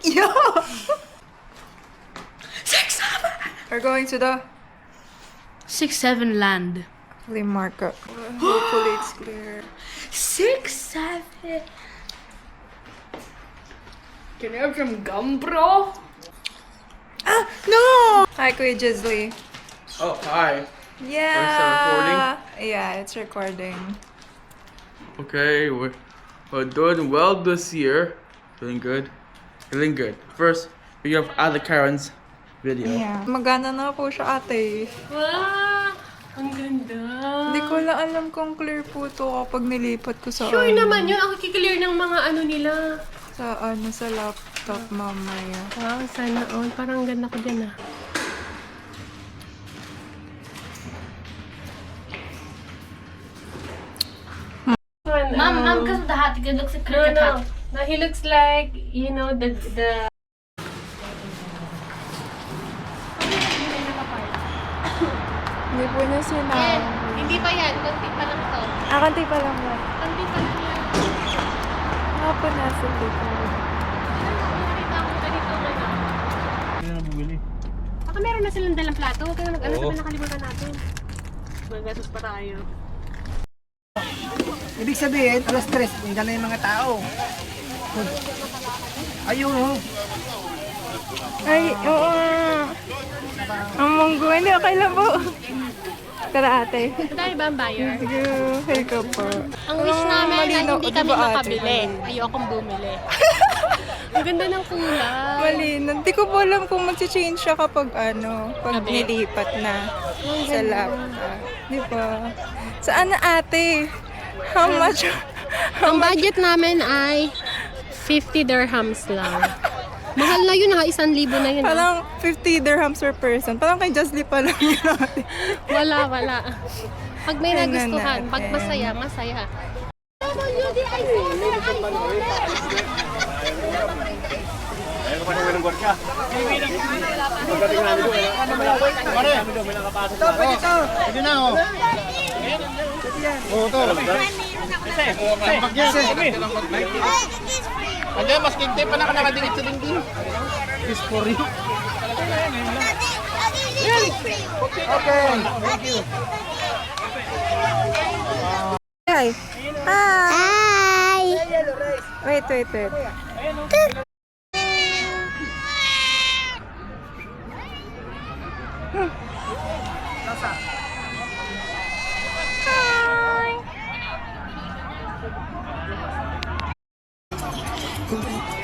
Yo! 6-7! We're going to the 6-7 land. flea market. Hopefully it's clear. 6-7. Can I have some gum, bro? Ah! No! Hi, Kuya Jizzly. Oh, hi. Yeah. Yeah, it's recording. Okay, we're doing well this year. Feeling good. Feeling good. First, we have Ada Karen's video. Yeah. Magana na po siya, ate. Wow! Ang ganda. Hindi ko lang alam kung clear po to kapag nilipat ko sa Sure naman yun. Ako kiklear ng mga ano nila. sa laptop mamaya. Wow, sana all. Parang ganda ko dyan ah. Mom, because of the hat, it looks like No, cricket no. hat. No, he looks like, you know, the Hindi po niya sinabi. Yan. Hindi pa yan. Konti pa lang to. Kanti pa lang yan. Konti pa lang yan. Nga po nasa dito. Nakita ko ganito ngayon. Hindi na bumili. Baka meron na silang dalang plato. Huwag kang nag-ano sabi nakalimutan natin. Magatos pa tayo. Ibig sabihin, alas 3, hindi na yung mga tao. Ayun, oh. Ay, oo. Ang munggo. Hindi, okay lang po. Tara, ate. Dahil ba ang buyer? Thank you. Thank you po. Ang wish namin ay malinaw. hindi O, kami diba, ate? makabili. Ayokong bumili. Ang ganda ng kulay. Malinaw. Hindi ko po alam kung mag-change siya kapag pag Gabi? nilipat na Ang sa ganda. laptop. Di ba? Saan na, ate? How much? Ang budget namin ay 50 dirhams lang. Mahal na yun ha, 1,000 na yun. Ha? Parang 50 dirhams per person. Parang kay Jasly pa lang yun ate. Wala. Pag may Tingnan nagustuhan, natin. pag masaya, masaya. Ito, pwede ito. Pwede na, oh. Oo, ito. Andiyan, mas kinte pa na ka nakadingit sa dingding. History. Okay, thank you. Hi. Hi. Wait. Hi.